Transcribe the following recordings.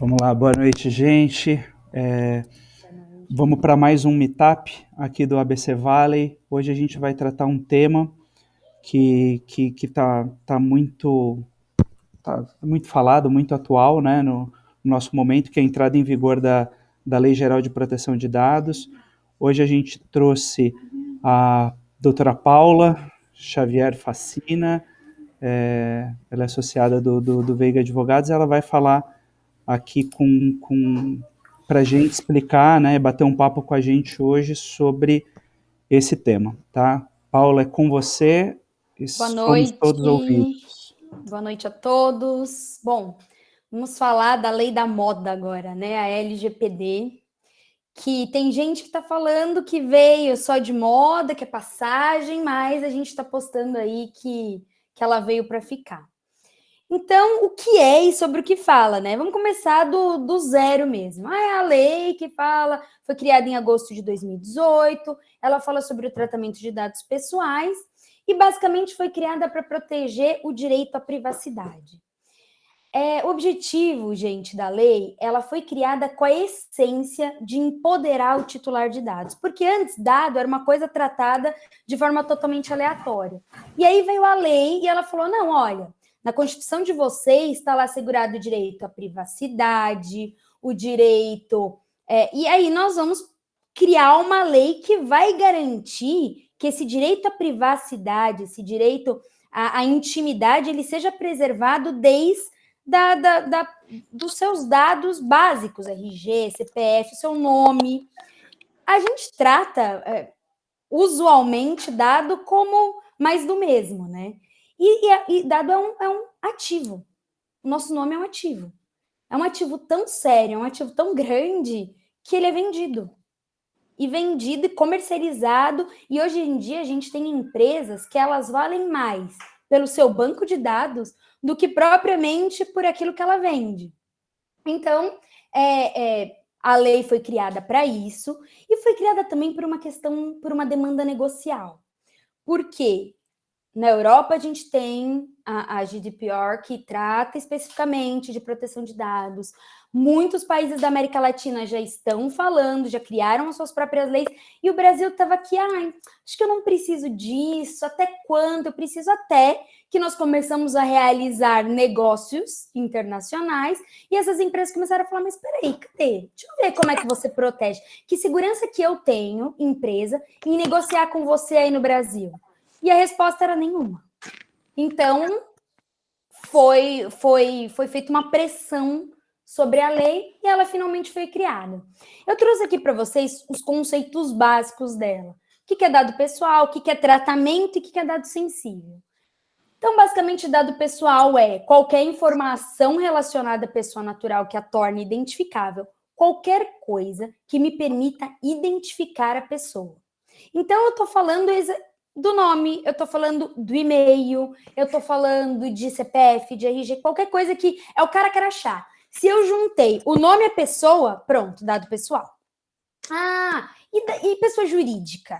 Vamos lá, boa noite, gente. Vamos para mais um meetup aqui do ABC Valley. Hoje a gente vai tratar um tema que tá muito falado, muito atual, né, no nosso momento, que é a entrada em vigor da Lei Geral de Proteção de Dados. Hoje a gente trouxe a doutora Paula Xavier Facina, ela é associada do Veiga Advogados, e ela vai falar aqui para a gente explicar, né, bater um papo com a gente hoje sobre esse tema, tá? Paula, é com você e Boa somos todos noite, ouvidos. boa noite a todos. Bom, vamos falar da lei da moda agora, né? A LGPD, que tem gente que está falando que veio só de moda, que é passagem, mas a gente está postando aí que ela veio para ficar. Então, o que é e sobre o que fala, né? Vamos começar do zero mesmo. É a lei que fala, foi criada em agosto de 2018, ela fala sobre o tratamento de dados pessoais e basicamente foi criada para proteger o direito à privacidade. O objetivo, gente, da lei, ela foi criada com a essência de empoderar o titular de dados, porque antes dado era uma coisa tratada de forma totalmente aleatória. E aí veio a lei e ela falou, não, olha, na Constituição de vocês está lá assegurado o direito à privacidade, o direito... e aí nós vamos criar uma lei que vai garantir que esse direito à privacidade, esse direito à intimidade, ele seja preservado desde dos seus dados básicos, RG, CPF, seu nome. A gente trata usualmente dado como mais do mesmo, né? E dado é um ativo. O nosso nome é um ativo. É um ativo tão sério, é um ativo tão grande que ele é vendido. E vendido e comercializado. E hoje em dia a gente tem empresas que elas valem mais pelo seu banco de dados do que propriamente por aquilo que ela vende. Então, a lei foi criada para isso e foi criada também por uma questão, por uma demanda negocial. Por quê? Na Europa, a gente tem a GDPR, que trata especificamente de proteção de dados. Muitos países da América Latina já estão falando, já criaram as suas próprias leis, e o Brasil estava aqui, acho que eu não preciso disso, até quando? Eu preciso até que nós começamos a realizar negócios internacionais, e essas empresas começaram a falar, mas peraí, cadê? Deixa eu ver como é que você protege. Que segurança que eu tenho, empresa, em negociar com você aí no Brasil? E a resposta era nenhuma. Então, foi feita uma pressão sobre a lei e ela finalmente foi criada. Eu trouxe aqui para vocês os conceitos básicos dela. O que é dado pessoal, o que é tratamento e o que é dado sensível. Então, basicamente, dado pessoal é qualquer informação relacionada à pessoa natural que a torne identificável, qualquer coisa que me permita identificar a pessoa. Então, eu estou falando do nome, eu estou falando do e-mail, eu estou falando de CPF, de RG, qualquer coisa que é o cara crachá. Se eu juntei o nome e a pessoa, pronto, dado pessoal. E pessoa jurídica?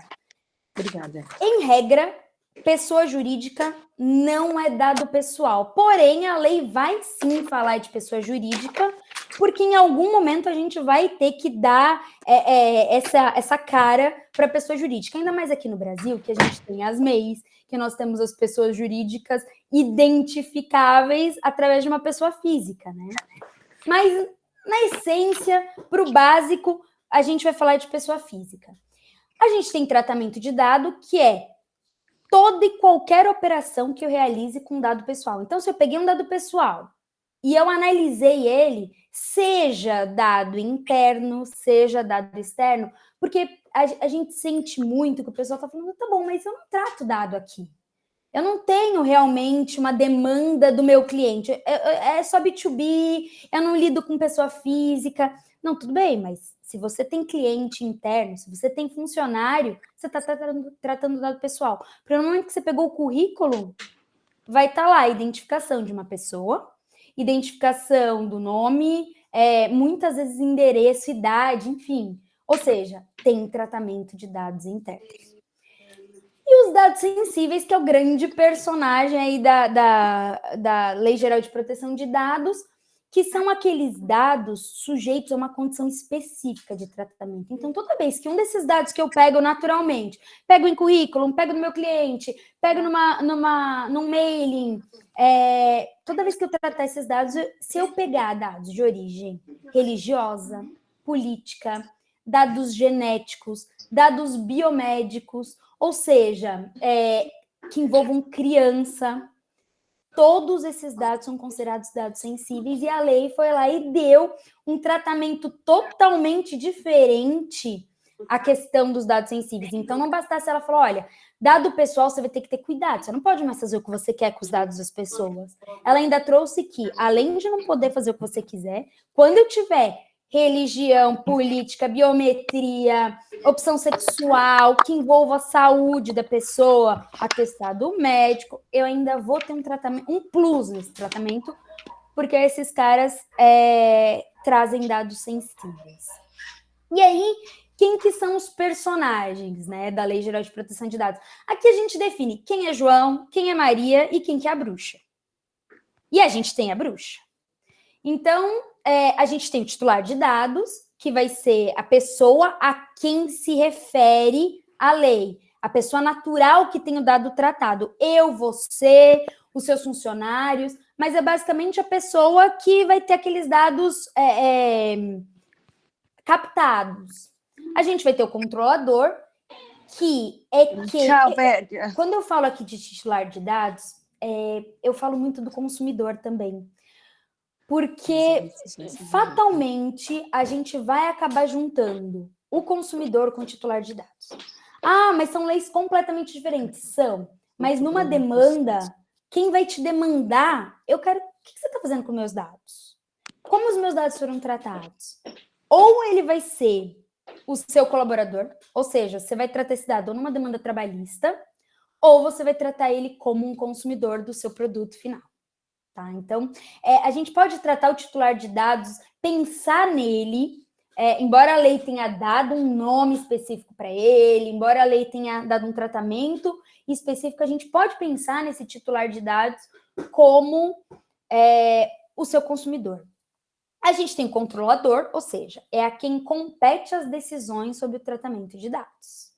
Obrigada. Em regra, pessoa jurídica não é dado pessoal. Porém, a lei vai sim falar de pessoa jurídica, porque em algum momento a gente vai ter que dar essa cara para a pessoa jurídica. Ainda mais aqui no Brasil, que a gente tem as MEIs, que nós temos as pessoas jurídicas identificáveis através de uma pessoa física, né? Mas, na essência, para o básico, a gente vai falar de pessoa física. A gente tem tratamento de dado, que é toda e qualquer operação que eu realize com dado pessoal. Então, se eu peguei um dado pessoal e eu analisei ele, seja dado interno, seja dado externo, porque a gente sente muito que o pessoal está falando, tá bom, mas eu não trato dado aqui. Eu não tenho realmente uma demanda do meu cliente. É só B2B, eu não lido com pessoa física. Não, tudo bem, mas se você tem cliente interno, se você tem funcionário, você está tratando dado pessoal. Porque no momento que você pegou o currículo, vai estar lá a identificação de uma pessoa, identificação do nome, muitas vezes endereço, idade, enfim. Ou seja, tem tratamento de dados internos. E os dados sensíveis, que é o grande personagem aí da Lei Geral de Proteção de Dados, que são aqueles dados sujeitos a uma condição específica de tratamento. Então, toda vez que um desses dados que eu pego naturalmente, pego em currículo, pego no meu cliente, pego num mailing, toda vez que eu tratar esses dados, se eu pegar dados de origem religiosa, política, dados genéticos, dados biomédicos, ou seja, que envolvam criança, todos esses dados são considerados dados sensíveis e a lei foi lá e deu um tratamento totalmente diferente à questão dos dados sensíveis. Então, não bastasse ela falar, olha, dado pessoal, você vai ter que ter cuidado, você não pode mais fazer o que você quer com os dados das pessoas. Ela ainda trouxe que, além de não poder fazer o que você quiser, quando eu tiver religião, política, biometria, opção sexual, que envolva a saúde da pessoa, atestado médico, eu ainda vou ter um tratamento, um plus nesse tratamento, porque esses caras trazem dados sensíveis. E aí, quem que são os personagens, né, da Lei Geral de Proteção de Dados? Aqui a gente define quem é João, quem é Maria e quem que é a bruxa. E a gente tem a bruxa. Então, a gente tem o titular de dados, que vai ser a pessoa a quem se refere a lei, a pessoa natural que tem o dado tratado. Eu, você, os seus funcionários, mas é basicamente a pessoa que vai ter aqueles dados captados. A gente vai ter o controlador, que é quem... Tchau, Bédia. Quando eu falo aqui de titular de dados, eu falo muito do consumidor também. Porque, fatalmente, a gente vai acabar juntando o consumidor com o titular de dados. Ah, mas são leis completamente diferentes. São. Mas numa demanda, quem vai te demandar, eu quero... O que você está fazendo com meus dados? Como os meus dados foram tratados? Ou ele vai ser o seu colaborador, ou seja, você vai tratar esse dado numa demanda trabalhista, ou você vai tratar ele como um consumidor do seu produto final. Tá? Então, a gente pode tratar o titular de dados, pensar nele, embora a lei tenha dado um nome específico para ele, embora a lei tenha dado um tratamento específico, a gente pode pensar nesse titular de dados como o seu consumidor. A gente tem controlador, ou seja, é a quem compete as decisões sobre o tratamento de dados.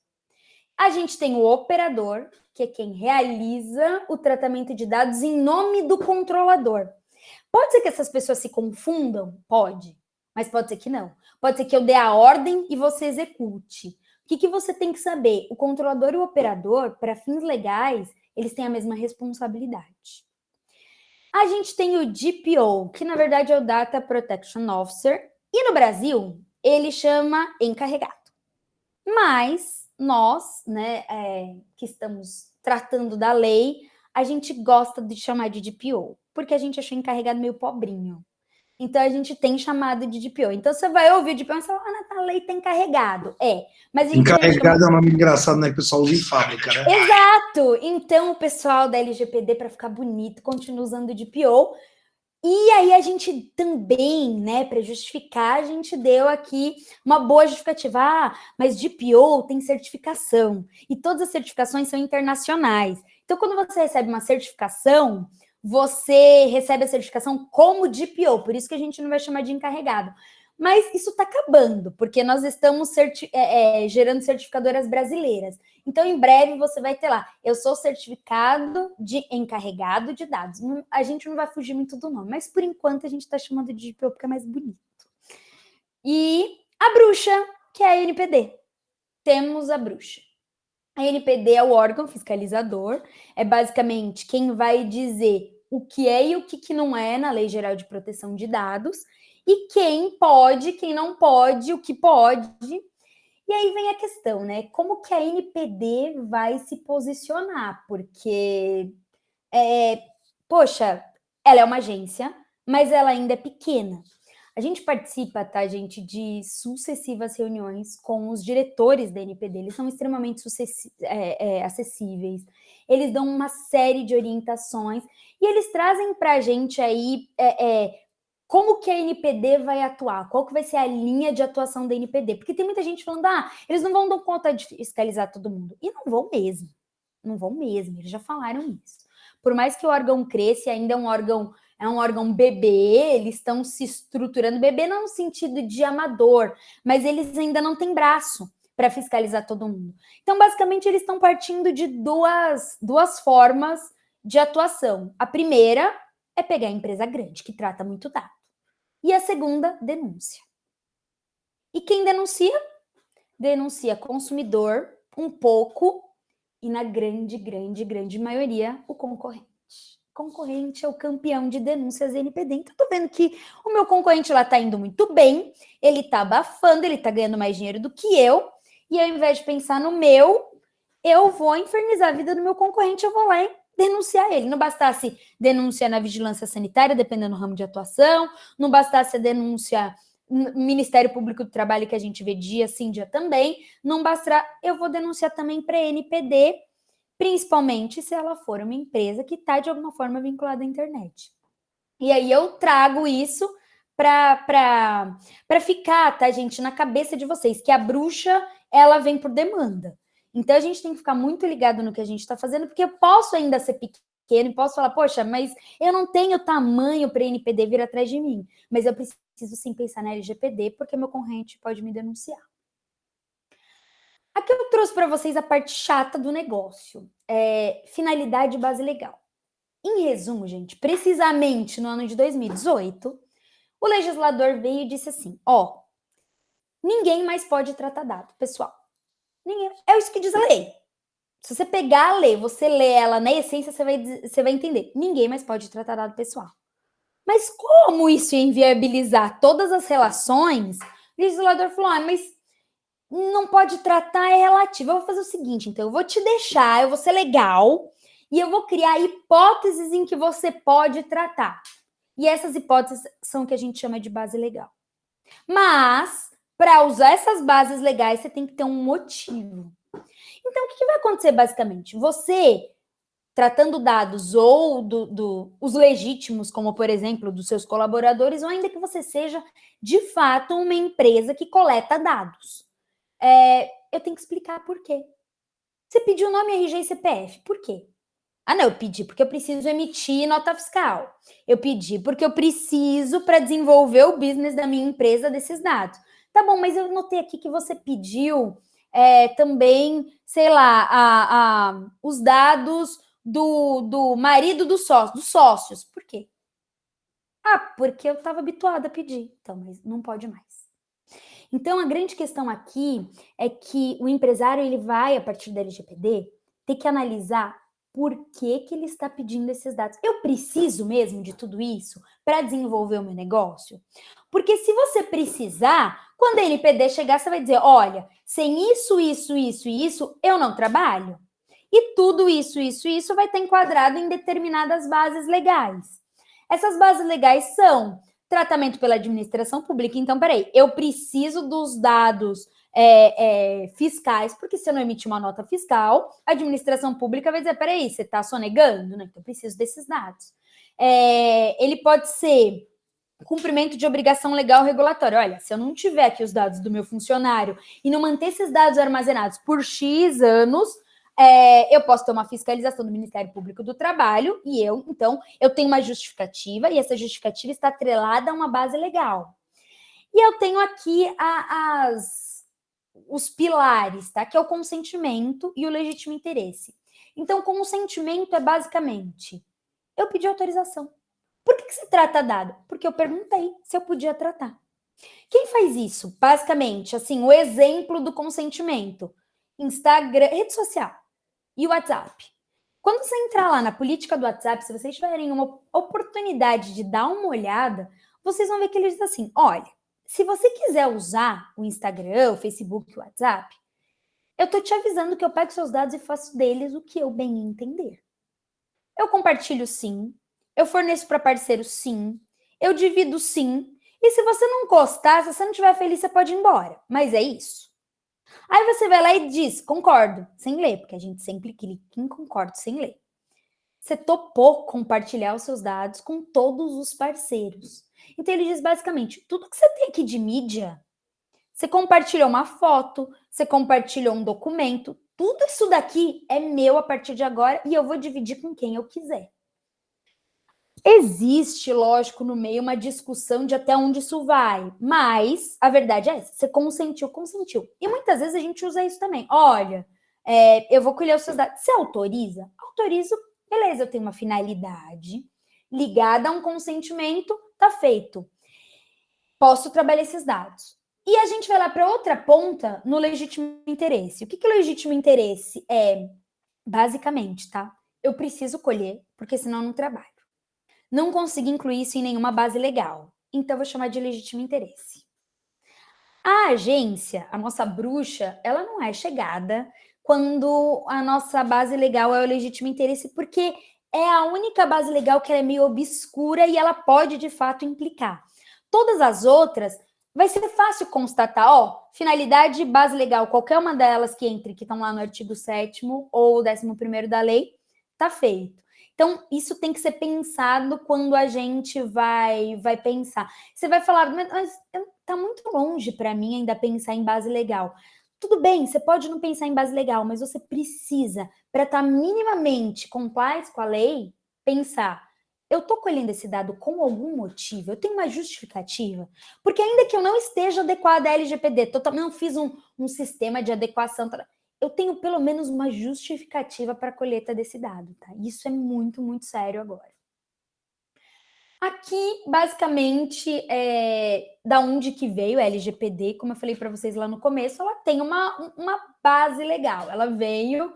A gente tem o operador, que é quem realiza o tratamento de dados em nome do controlador. Pode ser que essas pessoas se confundam? Pode, mas pode ser que não. Pode ser que eu dê a ordem e você execute. O que você tem que saber? O controlador e o operador, para fins legais, eles têm a mesma responsabilidade. A gente tem o DPO, que na verdade é o Data Protection Officer, e no Brasil ele chama encarregado. Mas nós, né, que estamos tratando da lei, a gente gosta de chamar de DPO, porque a gente achou encarregado meio pobrinho. Então, a gente tem chamado de DPO. Então, você vai ouvir o DPO e fala, a lei está encarregado. Mas a gente encarregado é um nome engraçado, né? Que o pessoal usa em fábrica, né? Exato! Então, o pessoal da LGPD, para ficar bonito, continua usando o DPO. E aí, a gente também, né, para justificar, a gente deu aqui uma boa justificativa. Mas DPO tem certificação. E todas as certificações são internacionais. Então, quando você recebe uma certificação, você recebe a certificação como DPO. Por isso que a gente não vai chamar de encarregado. Mas isso está acabando, porque nós estamos gerando certificadoras brasileiras. Então, em breve, você vai ter lá, eu sou certificado de encarregado de dados. A gente não vai fugir muito do nome, mas por enquanto a gente está chamando de DPO porque é mais bonito. E a bruxa, que é a NPD. Temos a bruxa. A NPD é o órgão fiscalizador, é basicamente quem vai dizer o que é e o que não é na Lei Geral de Proteção de Dados, e quem pode, quem não pode, o que pode. E aí vem a questão, né? Como que a NPD vai se posicionar? Porque, poxa, ela é uma agência, mas ela ainda é pequena. A gente participa, tá, gente, de sucessivas reuniões com os diretores da NPD. Eles são extremamente acessíveis. Eles dão uma série de orientações e eles trazem para a gente aí como que a NPD vai atuar, qual que vai ser a linha de atuação da NPD. Porque tem muita gente falando, eles não vão dar conta de fiscalizar todo mundo. E não vão mesmo. Não vão mesmo, eles já falaram isso. Por mais que o órgão cresça, ainda é um órgão é um órgão bebê, eles estão se estruturando, bebê não no sentido de amador, mas eles ainda não têm braço para fiscalizar todo mundo. Então, basicamente, eles estão partindo de duas formas de atuação. A primeira é pegar a empresa grande, que trata muito dado. E a segunda, denúncia. E quem denuncia? Denuncia consumidor, um pouco, e na grande maioria, o concorrente. Concorrente é o campeão de denúncias NPD. Então, tô vendo que o meu concorrente lá tá indo muito bem, ele tá abafando, ele tá ganhando mais dinheiro do que eu, e ao invés de pensar no meu, eu vou infernizar a vida do meu concorrente, eu vou lá e denunciar ele. Não bastasse denúncia na vigilância sanitária, dependendo do ramo de atuação, não bastasse a denúncia no Ministério Público do Trabalho, que a gente vê dia sim, dia também, não bastará, eu vou denunciar também para a NPD, principalmente se ela for uma empresa que está de alguma forma vinculada à internet. E aí eu trago isso para ficar, tá, gente, na cabeça de vocês, que a bruxa, ela vem por demanda. Então, a gente tem que ficar muito ligado no que a gente está fazendo, porque eu posso ainda ser pequeno e posso falar, poxa, mas eu não tenho tamanho para a NPD vir atrás de mim. Mas eu preciso sim pensar na LGPD, porque meu concorrente pode me denunciar. Aqui eu trouxe para vocês a parte chata do negócio. Finalidade e base legal. Em resumo, gente, precisamente no ano de 2018, o legislador veio e disse assim, ninguém mais pode tratar dado, pessoal. Ninguém. É isso que diz a lei. Se você pegar a lei, você lê ela na essência, você vai entender. Ninguém mais pode tratar dado pessoal. Mas como isso ia inviabilizar todas as relações? O legislador falou, mas não pode tratar, é relativo. Eu vou fazer o seguinte, então, eu vou te deixar, eu vou ser legal, e eu vou criar hipóteses em que você pode tratar. E essas hipóteses são o que a gente chama de base legal. Mas, para usar essas bases legais, você tem que ter um motivo. Então, o que vai acontecer, basicamente? Você, tratando dados ou os legítimos, como, por exemplo, dos seus colaboradores, ou ainda que você seja, de fato, uma empresa que coleta dados. Eu tenho que explicar por quê. Você pediu nome, RG e CPF. Por quê? Ah, não, eu pedi porque eu preciso emitir nota fiscal. Eu pedi porque eu preciso para desenvolver o business da minha empresa desses dados. Tá bom, mas eu notei aqui que você pediu também, sei lá, os dados do marido dos sócios. Por quê? Ah, porque eu estava habituada a pedir. Então, mas não pode mais. Então, a grande questão aqui é que o empresário ele vai, a partir da LGPD, ter que analisar por que ele está pedindo esses dados. Eu preciso mesmo de tudo isso para desenvolver o meu negócio? Porque se você precisar, quando a NPD chegar, você vai dizer, olha, sem isso, eu não trabalho. E tudo isso vai estar enquadrado em determinadas bases legais. Essas bases legais são tratamento pela administração pública. Então, peraí, eu preciso dos dados fiscais, porque se eu não emitir uma nota fiscal, a administração pública vai dizer, peraí, você está sonegando? Né? Então, eu preciso desses dados. Ele pode ser cumprimento de obrigação legal regulatória. Olha, se eu não tiver aqui os dados do meu funcionário e não manter esses dados armazenados por X anos, eu posso ter uma fiscalização do Ministério Público do Trabalho e então, eu tenho uma justificativa e essa justificativa está atrelada a uma base legal. E eu tenho aqui os pilares, tá? Que é o consentimento e o legítimo interesse. Então, o consentimento é basicamente, eu pedi autorização. Por que se trata dado? Porque eu perguntei se eu podia tratar. Quem faz isso? Basicamente, assim, o exemplo do consentimento. Instagram, rede social e WhatsApp. Quando você entrar lá na política do WhatsApp, se vocês tiverem uma oportunidade de dar uma olhada, vocês vão ver que ele diz assim, olha, se você quiser usar o Instagram, o Facebook, o WhatsApp, eu tô te avisando que eu pego seus dados e faço deles o que eu bem entender. Eu compartilho sim, eu forneço para parceiro sim, eu divido sim, e se você não gostar, se você não estiver feliz, você pode ir embora. Mas é isso. Aí você vai lá e diz, concordo, sem ler, porque a gente sempre clica em concordo sem ler. Você topou compartilhar os seus dados com todos os parceiros. Então ele diz basicamente, tudo que você tem aqui de mídia, você compartilhou uma foto, você compartilhou um documento, tudo isso daqui é meu a partir de agora e eu vou dividir com quem eu quiser. Existe, lógico, no meio uma discussão de até onde isso vai, mas a verdade é essa, você consentiu, consentiu. E muitas vezes a gente usa isso também. Olha, eu vou colher os seus dados. Você autoriza? Autorizo, beleza, eu tenho uma finalidade ligada a um consentimento, tá feito. Posso trabalhar esses dados. E a gente vai lá para outra ponta no legítimo interesse. O que é legítimo interesse? Basicamente, tá? Eu preciso colher, porque senão eu não trabalho. Não consigo incluir isso em nenhuma base legal. Então, eu vou chamar de legítimo interesse. A agência, a nossa bruxa, ela não é chegada quando a nossa base legal é o legítimo interesse, porque é a única base legal que ela é meio obscura e ela pode, de fato, implicar. Todas as outras, vai ser fácil constatar, finalidade, base legal, qualquer uma delas que entre, que estão lá no artigo 7º ou 11º da lei, tá feito. Então, isso tem que ser pensado quando a gente vai pensar. Você vai falar, mas tá muito longe para mim ainda pensar em base legal. Tudo bem, você pode não pensar em base legal, mas você precisa, para estar minimamente compliance com a lei, pensar, eu estou colhendo esse dado com algum motivo? Eu tenho uma justificativa? Porque ainda que eu não esteja adequada à LGPD, não fiz um sistema de adequação, eu tenho pelo menos uma justificativa para a colheita desse dado, tá? Isso é muito, muito sério agora. Aqui, basicamente, da onde que veio a LGPD, como eu falei para vocês lá no começo, ela tem uma base legal. Ela veio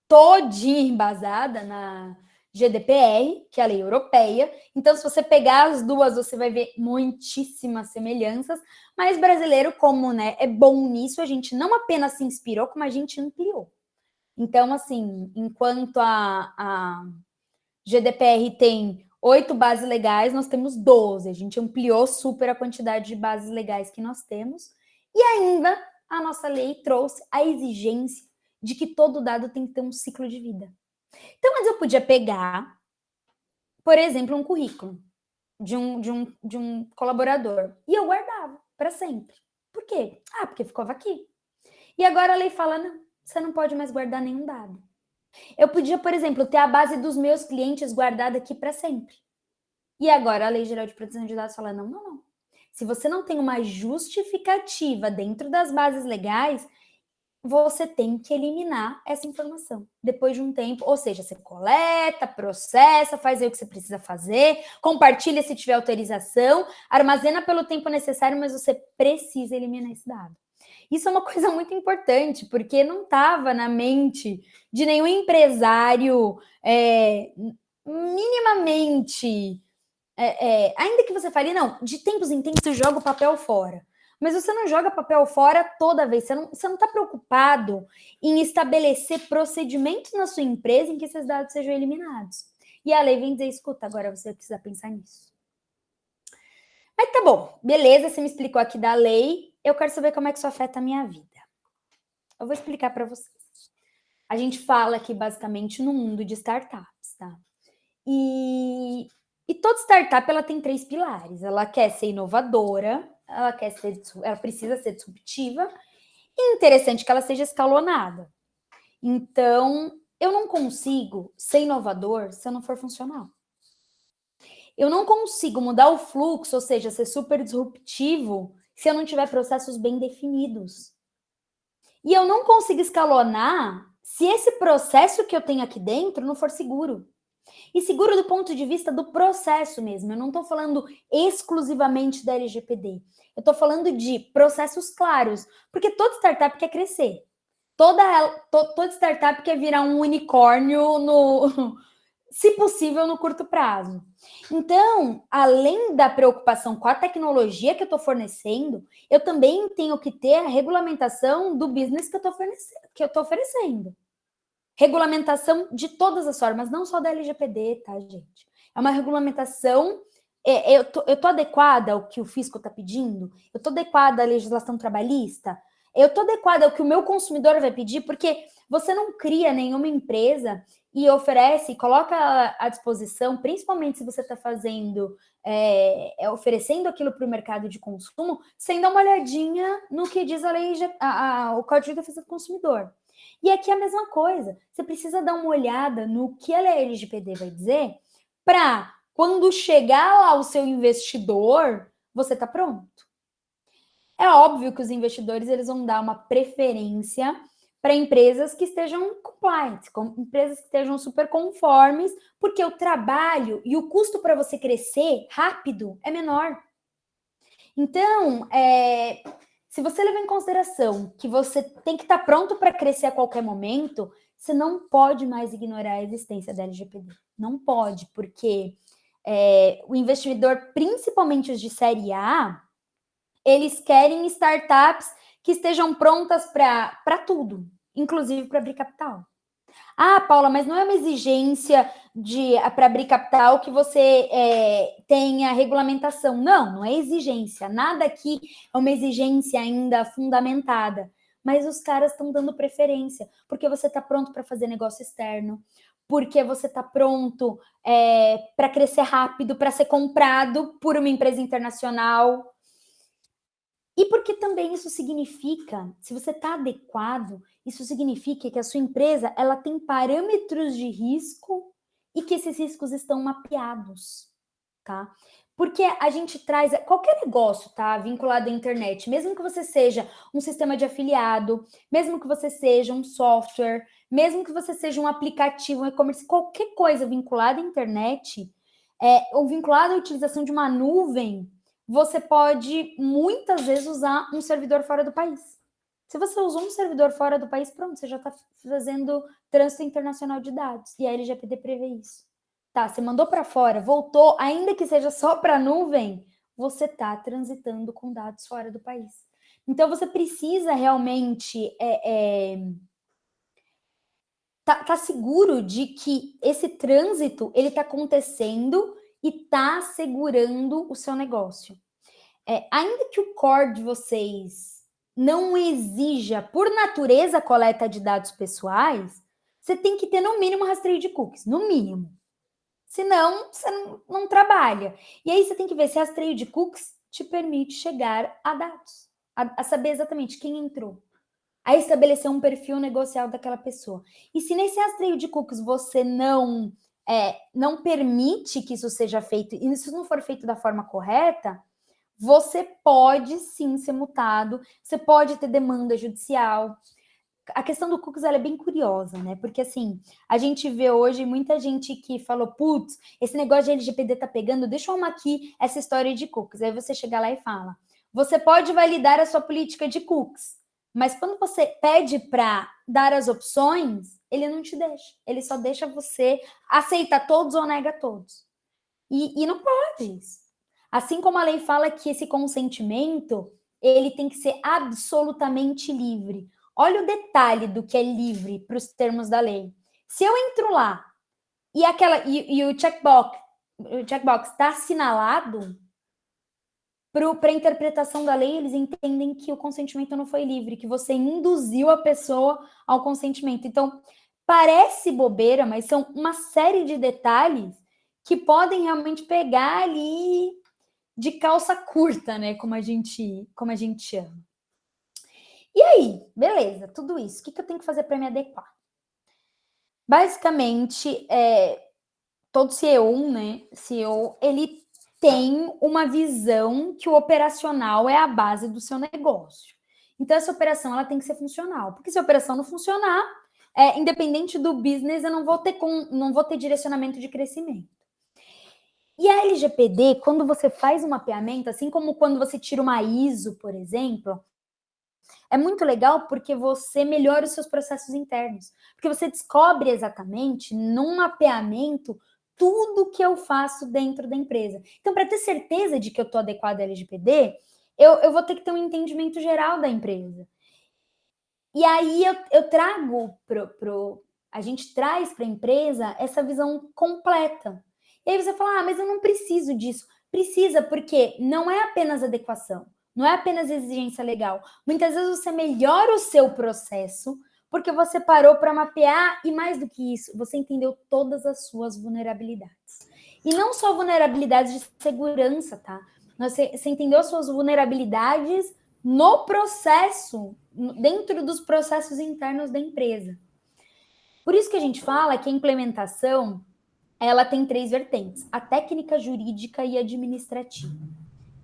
todinha embasada na GDPR, que é a lei europeia. Então, se você pegar as duas, você vai ver muitíssimas semelhanças. Mas brasileiro, como é bom nisso, a gente não apenas se inspirou, como a gente ampliou. Então, assim, enquanto a GDPR tem 8 bases legais, nós temos 12. A gente ampliou super a quantidade de bases legais que nós temos. E ainda a nossa lei trouxe a exigência de que todo dado tem que ter um ciclo de vida. Então, mas eu podia pegar, por exemplo, um currículo de um colaborador e eu guardava para sempre. Por quê? Porque ficava aqui. E agora a lei fala, não, você não pode mais guardar nenhum dado. Eu podia, por exemplo, ter a base dos meus clientes guardada aqui para sempre. E agora a Lei Geral de Proteção de Dados fala, não. Se você não tem uma justificativa dentro das bases legais, você tem que eliminar essa informação depois de um tempo. Ou seja, você coleta, processa, faz aí o que você precisa fazer, compartilha se tiver autorização, armazena pelo tempo necessário, mas você precisa eliminar esse dado. Isso é uma coisa muito importante, porque não estava na mente de nenhum empresário minimamente... ainda que você fale, não, de tempos em tempos você joga o papel fora. Mas você não joga papel fora toda vez. Você não está preocupado em estabelecer procedimentos na sua empresa em que esses dados sejam eliminados. E a lei vem dizer, escuta, agora você precisa pensar nisso. Mas tá bom, beleza, você me explicou aqui da lei. Eu quero saber como é que isso afeta a minha vida. Eu vou explicar para vocês. A gente fala aqui basicamente no mundo de startups, tá? E toda startup ela tem 3 pilares. Ela quer ser inovadora, ela precisa ser disruptiva e interessante que ela seja escalonada. Então, eu não consigo ser inovador se eu não for funcional. Eu não consigo mudar o fluxo, ou seja, ser super disruptivo, se eu não tiver processos bem definidos. E eu não consigo escalonar se esse processo que eu tenho aqui dentro não for seguro. E seguro do ponto de vista do processo mesmo. Eu não estou falando exclusivamente da LGPD. Eu estou falando de processos claros. Porque toda startup quer crescer. Toda startup quer virar um unicórnio, se possível, no curto prazo. Então, além da preocupação com a tecnologia que eu estou fornecendo, eu também tenho que ter a regulamentação do business que eu estou oferecendo. Regulamentação de todas as formas, não só da LGPD, tá, gente? É uma regulamentação... eu tô adequada ao que o fisco está pedindo? Eu tô adequada à legislação trabalhista? Eu tô adequada ao que o meu consumidor vai pedir? Porque você não cria nenhuma empresa e oferece, coloca à disposição, principalmente se você está fazendo, oferecendo aquilo para o mercado de consumo, sem dar uma olhadinha no que diz a lei, o Código de Defesa do Consumidor. E aqui é a mesma coisa. Você precisa dar uma olhada no que a LGPD vai dizer para, quando chegar lá o seu investidor, você tá pronto. É óbvio que os investidores eles vão dar uma preferência para empresas que estejam compliant, empresas que estejam super conformes, porque o trabalho e o custo para você crescer rápido é menor. Então, se você levar em consideração que você tem que estar pronto para crescer a qualquer momento, você não pode mais ignorar a existência da LGPD. Não pode, porque o investidor, principalmente os de série A, eles querem startups que estejam prontas para tudo, inclusive para abrir capital. Ah, Paula, mas não é uma exigência para abrir capital que você tenha regulamentação. Não é exigência. Nada aqui é uma exigência ainda fundamentada. Mas os caras estão dando preferência, porque você está pronto para fazer negócio externo, porque você está pronto para crescer rápido, para ser comprado por uma empresa internacional. E porque também isso significa, se você está adequado, isso significa que a sua empresa ela tem parâmetros de risco e que esses riscos estão mapeados, tá? Porque a gente traz qualquer negócio, tá? Vinculado à internet, mesmo que você seja um sistema de afiliado, mesmo que você seja um software, mesmo que você seja um aplicativo, um e-commerce, qualquer coisa vinculada à internet, ou vinculada à utilização de uma nuvem, você pode, muitas vezes, usar um servidor fora do país. Se você usou um servidor fora do país, pronto, você já está fazendo trânsito internacional de dados. E a LGPD prevê isso. Tá, você mandou para fora, voltou, ainda que seja só para a nuvem, você está transitando com dados fora do país. Então, você precisa realmente tá seguro de que esse trânsito ele está acontecendo e está segurando o seu negócio. Ainda que o core de vocês não exija, por natureza, a coleta de dados pessoais, você tem que ter, no mínimo, rastreio de cookies. No mínimo. Senão, você não trabalha. E aí, você tem que ver se rastreio de cookies te permite chegar a dados. A saber exatamente quem entrou. A estabelecer um perfil negocial daquela pessoa. E se nesse rastreio de cookies você não permite que isso seja feito, e se isso não for feito da forma correta, você pode sim ser multado, você pode ter demanda judicial. A questão do cookies ela é bem curiosa, né? Porque assim, a gente vê hoje muita gente que falou, putz, esse negócio de LGPD tá pegando, deixa eu arrumar aqui essa história de cookies. Aí você chega lá e fala, você pode validar a sua política de cookies, mas quando você pede para dar as opções, ele não te deixa. Ele só deixa você aceitar todos ou nega todos. E não pode isso. Assim como a lei fala que esse consentimento, ele tem que ser absolutamente livre. Olha o detalhe do que é livre para os termos da lei. Se eu entro lá e o checkbox está assinalado, para a interpretação da lei, eles entendem que o consentimento não foi livre, que você induziu a pessoa ao consentimento. Então, parece bobeira, mas são uma série de detalhes que podem realmente pegar ali de calça curta, né? Como a gente chama. E aí, beleza, tudo isso. O que eu tenho que fazer para me adequar? Basicamente, todo CEO, né? CEO, ele tem uma visão que o operacional é a base do seu negócio. Então, essa operação ela tem que ser funcional. Porque se a operação não funcionar, independente do business, eu não vou ter direcionamento de crescimento. E a LGPD, quando você faz um mapeamento, assim como quando você tira uma ISO, por exemplo, é muito legal porque você melhora os seus processos internos. Porque você descobre exatamente, num mapeamento, tudo que eu faço dentro da empresa. Então, para ter certeza de que eu estou adequada à LGPD, eu vou ter que ter um entendimento geral da empresa. E aí eu trago a gente traz para a empresa essa visão completa. E aí você fala, mas eu não preciso disso. Precisa, porque não é apenas adequação, não é apenas exigência legal. Muitas vezes você melhora o seu processo porque você parou para mapear e, mais do que isso, você entendeu todas as suas vulnerabilidades. E não só vulnerabilidades de segurança, tá? Você entendeu as suas vulnerabilidades no processo, dentro dos processos internos da empresa. Por isso que a gente fala que a implementação, ela tem 3 vertentes: a técnica, jurídica e administrativa.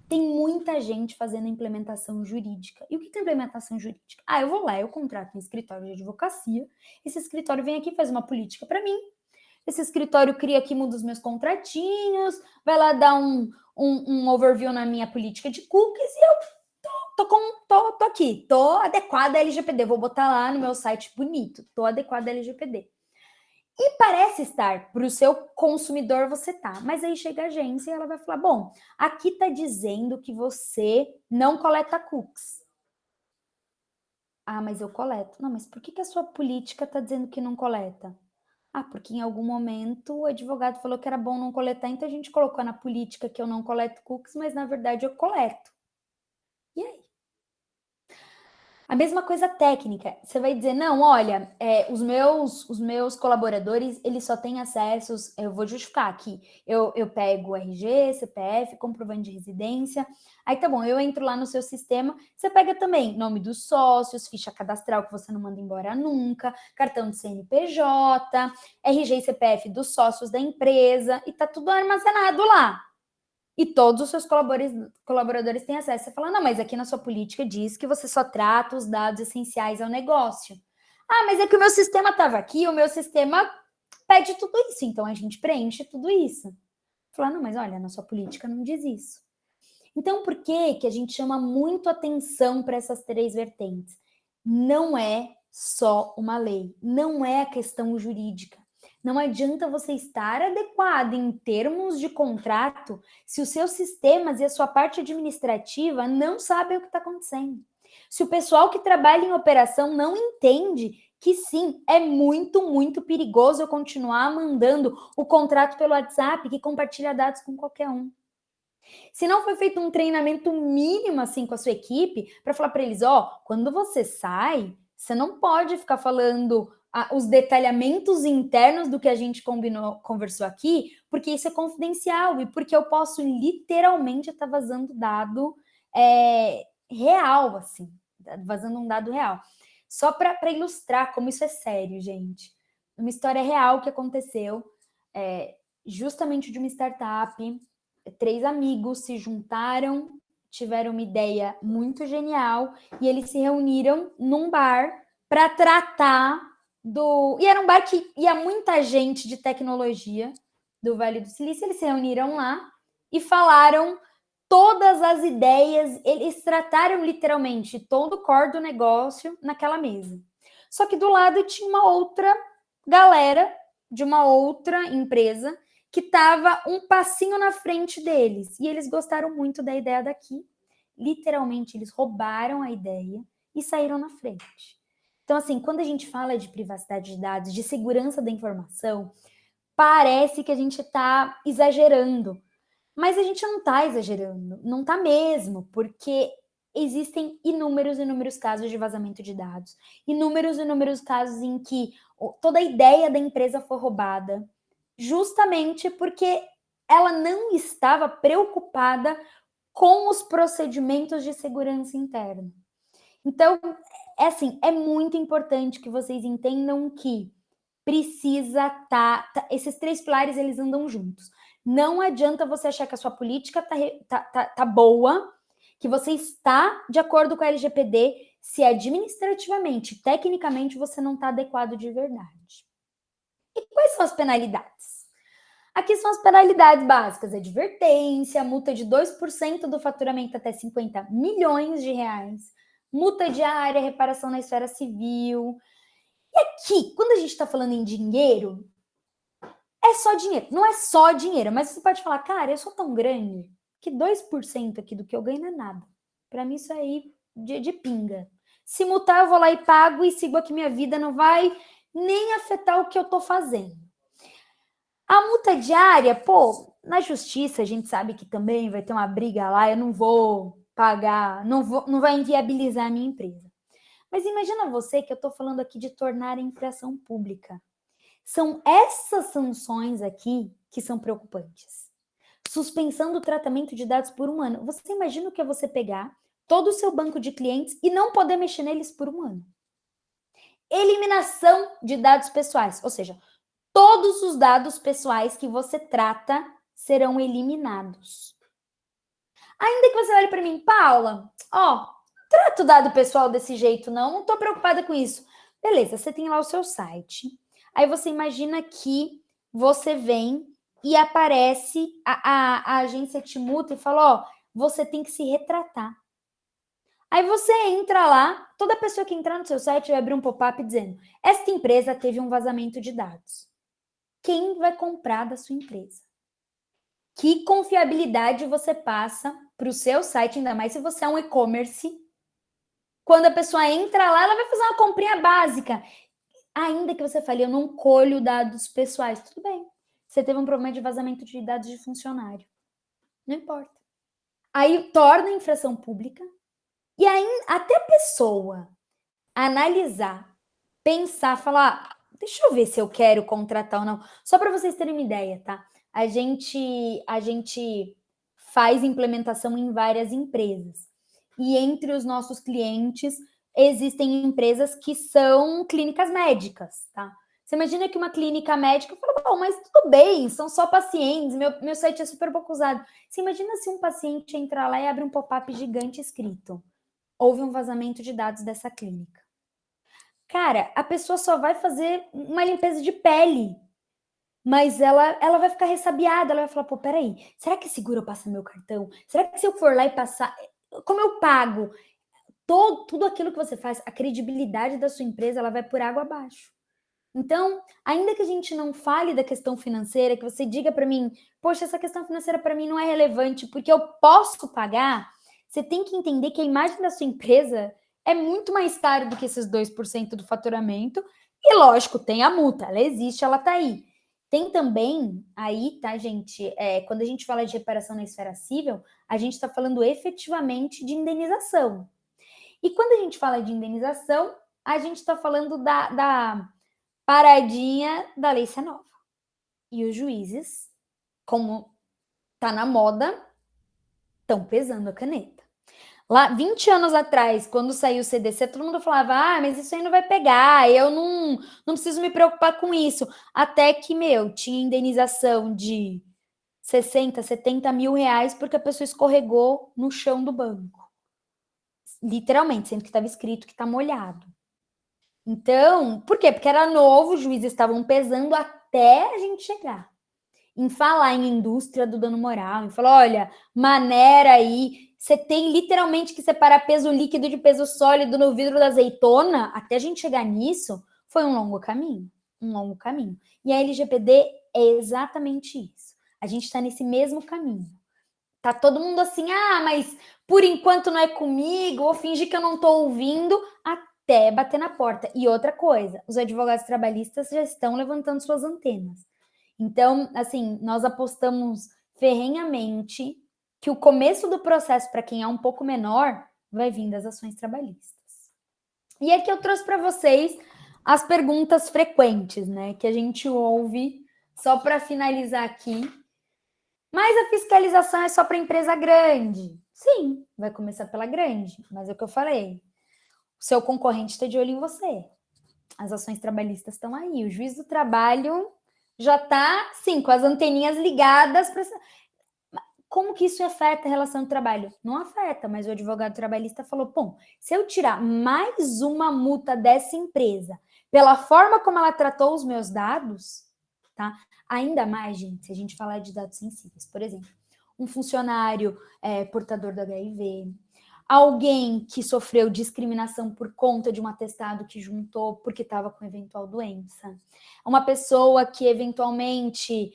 Tem muita gente fazendo implementação jurídica. E o que é implementação jurídica? Eu vou lá, eu contrato um escritório de advocacia, esse escritório vem aqui, faz uma política para mim, esse escritório cria aqui, muda os meus contratinhos, vai lá dar um overview na minha política de cookies e eu tô aqui, tô adequada à LGPD, vou botar lá no meu site bonito, tô adequada à LGPD. E parece estar, para o seu consumidor você tá, mas aí chega a agência e ela vai falar, bom, aqui tá dizendo que você não coleta cookies. Mas eu coleto. Não, mas por que a sua política tá dizendo que não coleta? Porque em algum momento o advogado falou que era bom não coletar, então a gente colocou na política que eu não coleto cookies, mas na verdade eu coleto. E aí? A mesma coisa técnica. Você vai dizer, não, olha, os meus colaboradores, eles só têm acessos, eu vou justificar aqui, eu pego RG, CPF, comprovante de residência, aí tá bom, eu entro lá no seu sistema, você pega também nome dos sócios, ficha cadastral que você não manda embora nunca, cartão de CNPJ, RG e CPF dos sócios da empresa, e tá tudo armazenado lá. E todos os seus colaboradores têm acesso. Você fala, não, mas aqui na sua política diz que você só trata os dados essenciais ao negócio. Mas é que o meu sistema estava aqui, o meu sistema pede tudo isso, então a gente preenche tudo isso. Fala, não, mas olha, na sua política não diz isso. Então, por que a gente chama muito atenção para essas 3 vertentes? Não é só uma lei, não é a questão jurídica. Não adianta você estar adequado em termos de contrato se os seus sistemas e a sua parte administrativa não sabem o que está acontecendo. Se o pessoal que trabalha em operação não entende que sim, é muito, muito perigoso eu continuar mandando o contrato pelo WhatsApp que compartilha dados com qualquer um. Se não foi feito um treinamento mínimo assim com a sua equipe para falar para eles, quando você sai, você não pode ficar falando os detalhamentos internos do que a gente conversou aqui, porque isso é confidencial e porque eu posso literalmente estar vazando dado real, assim, vazando um dado real. Só para ilustrar como isso é sério, gente. Uma história real que aconteceu, justamente de uma startup. 3 amigos se juntaram, tiveram uma ideia muito genial e eles se reuniram num bar para tratar E era um bar que ia muita gente de tecnologia do Vale do Silício, eles se reuniram lá e falaram todas as ideias, eles trataram literalmente todo o core do negócio naquela mesa. Só que do lado tinha uma outra galera de uma outra empresa que estava um passinho na frente deles. E eles gostaram muito da ideia daqui. Literalmente, eles roubaram a ideia e saíram na frente. Então, assim, quando a gente fala de privacidade de dados, de segurança da informação, parece que a gente está exagerando. Mas a gente não está exagerando, não está mesmo, porque existem inúmeros casos de vazamento de dados, inúmeros casos em que toda a ideia da empresa foi roubada, justamente porque ela não estava preocupada com os procedimentos de segurança interna. Então, é muito importante que vocês entendam que precisa esses 3 pilares, eles andam juntos. Não adianta você achar que a sua política tá boa, que você está de acordo com a LGPD, se administrativamente, tecnicamente, você não está adequado de verdade. E quais são as penalidades? Aqui são as penalidades básicas: advertência, multa de 2% do faturamento até 50 milhões de reais, multa diária, reparação na esfera civil. E aqui, quando a gente está falando em dinheiro, é só dinheiro. Não é só dinheiro, mas você pode falar, cara, eu sou tão grande que 2% aqui do que eu ganho não é nada. Para mim, isso aí de pinga. Se multar, eu vou lá e pago e sigo aqui minha vida, não vai nem afetar o que eu tô fazendo. A multa diária, na justiça a gente sabe que também vai ter uma briga lá, eu não vou pagar, não vai inviabilizar a minha empresa. Mas imagina você que eu estou falando aqui de tornar a infração pública. São essas sanções aqui que são preocupantes. Suspensão do tratamento de dados por 1 ano. Você imagina o que é você pegar todo o seu banco de clientes e não poder mexer neles por um ano. Eliminação de dados pessoais, ou seja, todos os dados pessoais que você trata serão eliminados. Ainda que você olhe para mim, Paula, trato o dado pessoal desse jeito, não estou preocupada com isso. Beleza, você tem lá o seu site. Aí você imagina que você vem e aparece, a agência te multa e fala, você tem que se retratar. Aí você entra lá, toda pessoa que entrar no seu site vai abrir um pop-up dizendo, esta empresa teve um vazamento de dados. Quem vai comprar da sua empresa? Que confiabilidade você passa para o seu site, ainda mais se você é um e-commerce. Quando a pessoa entra lá, ela vai fazer uma comprinha básica. Ainda que você fale, eu não colho dados pessoais. Tudo bem. Você teve um problema de vazamento de dados de funcionário. Não importa. Aí torna infração pública. E aí, até a pessoa analisar, pensar, falar, deixa eu ver se eu quero contratar ou não. Só para vocês terem uma ideia, tá? A gente faz implementação em várias empresas. E entre os nossos clientes, existem empresas que são clínicas médicas, tá? Você imagina que uma clínica médica fala, mas tudo bem, são só pacientes, meu site é super pouco usado. Você imagina se um paciente entrar lá e abre um pop-up gigante escrito, houve um vazamento de dados dessa clínica. Cara, a pessoa só vai fazer uma limpeza de pele, mas ela vai ficar ressabiada, ela vai falar, peraí, será que seguro passa meu cartão? Será que se eu for lá e passar, como eu pago? Tudo aquilo que você faz, a credibilidade da sua empresa, ela vai por água abaixo. Então, ainda que a gente não fale da questão financeira, que você diga para mim, poxa, essa questão financeira para mim não é relevante, porque eu posso pagar, você tem que entender que a imagem da sua empresa é muito mais cara do que esses 2% do faturamento. E, lógico, tem a multa, ela existe, ela tá aí. Tem também aí, tá, gente? Quando a gente fala de reparação na esfera civil, a gente está falando efetivamente de indenização. E quando a gente fala de indenização, a gente está falando da paradinha da Lei C9. E os juízes, como tá na moda, estão pesando a caneta. Lá, 20 anos atrás, quando saiu o CDC, todo mundo falava, mas isso aí não vai pegar, eu não preciso me preocupar com isso. Até que, tinha indenização de 60, 70 mil reais porque a pessoa escorregou no chão do banco. Literalmente, sendo que estava escrito que está molhado. Então, por quê? Porque era novo, os juízes estavam pesando até a gente chegar. Em falar em indústria do dano moral, em falar, olha, maneira aí, você tem literalmente que separar peso líquido de peso sólido no vidro da azeitona, até a gente chegar nisso, foi um longo caminho. E a LGPD é exatamente isso. A gente está nesse mesmo caminho. Tá todo mundo assim, mas por enquanto não é comigo, vou fingir que eu não estou ouvindo, até bater na porta. E outra coisa, os advogados trabalhistas já estão levantando suas antenas. Então, assim, nós apostamos ferrenhamente que o começo do processo, para quem é um pouco menor, vai vir das ações trabalhistas. E aqui eu trouxe para vocês as perguntas frequentes, né, que a gente ouve, só para finalizar aqui. Mas a fiscalização é só para empresa grande. Sim, vai começar pela grande, mas é o que eu falei. O seu concorrente está de olho em você. As ações trabalhistas estão aí. O juiz do trabalho já está, sim, com as anteninhas ligadas. Como que isso afeta a relação de trabalho? Não afeta, mas o advogado trabalhista falou, se eu tirar mais uma multa dessa empresa pela forma como ela tratou os meus dados, tá? Ainda mais, gente, se a gente falar de dados sensíveis. Por exemplo, um funcionário portador do HIV, alguém que sofreu discriminação por conta de um atestado que juntou porque estava com eventual doença, uma pessoa que eventualmente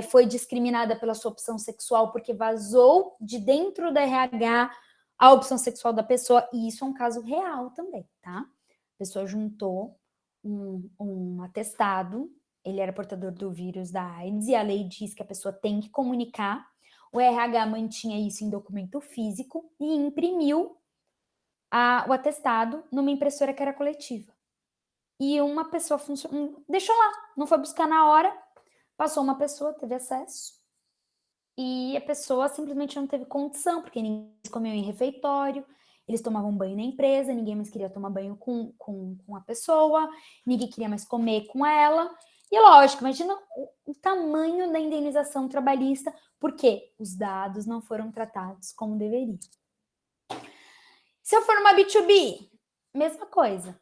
foi discriminada pela sua opção sexual porque vazou de dentro da RH a opção sexual da pessoa, e isso é um caso real também, tá? A pessoa juntou um atestado, ele era portador do vírus da AIDS, e a lei diz que a pessoa tem que comunicar. O RH mantinha isso em documento físico e imprimiu o atestado numa impressora que era coletiva. E uma pessoa deixou lá, não foi buscar na hora, passou uma pessoa, teve acesso, e a pessoa simplesmente não teve condição, porque ninguém comeu em refeitório, eles tomavam banho na empresa, ninguém mais queria tomar banho com a pessoa, ninguém queria mais comer com ela. E lógico, imagina o tamanho da indenização trabalhista, porque os dados não foram tratados como deveriam. Se eu for numa B2B, mesma coisa.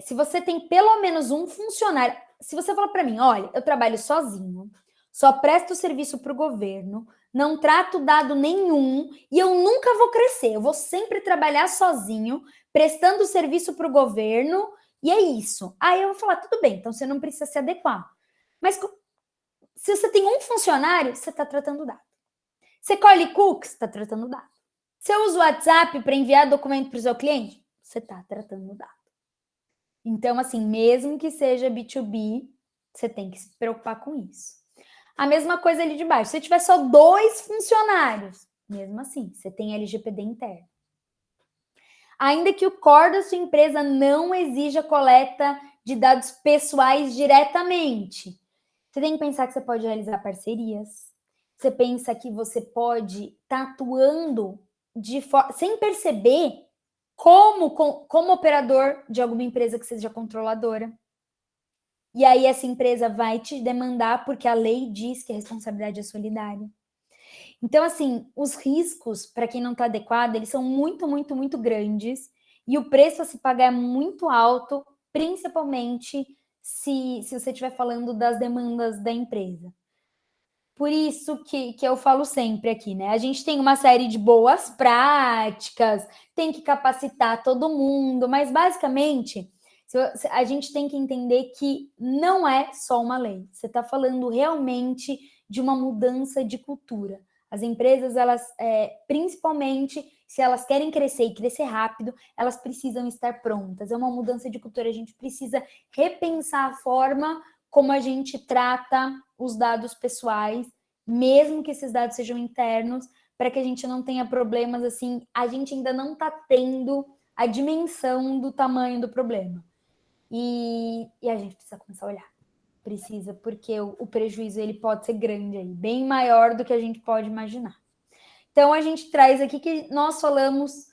Se você tem pelo menos um funcionário, se você falar para mim, olha, eu trabalho sozinho, só presto serviço para o governo, não trato dado nenhum e eu nunca vou crescer, eu vou sempre trabalhar sozinho, prestando serviço para o governo e é isso. Aí eu vou falar, tudo bem, então você não precisa se adequar. Mas se você tem um funcionário, você está tratando dado. Você colhe cookies, está tratando dado. Você usa o WhatsApp para enviar documento para o seu cliente, você está tratando dado. Então, assim, mesmo que seja B2B, você tem que se preocupar com isso. A mesma coisa ali de baixo. Se tiver só 2 funcionários, mesmo assim, você tem LGPD interno. Ainda que o core da sua empresa não exija coleta de dados pessoais diretamente, você tem que pensar que você pode realizar parcerias. Você pensa que você pode estar atuando sem perceber como operador de alguma empresa que seja controladora. E aí essa empresa vai te demandar porque a lei diz que a responsabilidade é solidária. Então, assim, os riscos, para quem não está adequado, eles são muito, muito, muito grandes e o preço a se pagar é muito alto, principalmente se você estiver falando das demandas da empresa. Por isso que eu falo sempre aqui, né? A gente tem uma série de boas práticas, tem que capacitar todo mundo, mas basicamente a gente tem que entender que não é só uma lei. Você está falando realmente de uma mudança de cultura. As empresas, elas, principalmente, se elas querem crescer e crescer rápido, elas precisam estar prontas. É uma mudança de cultura. A gente precisa repensar a forma como a gente trata os dados pessoais, mesmo que esses dados sejam internos, para que a gente não tenha problemas assim. A gente ainda não está tendo a dimensão do tamanho do problema. E a gente precisa começar a olhar. Precisa, porque o prejuízo ele pode ser grande aí, bem maior do que a gente pode imaginar. Então, a gente traz aqui que nós falamos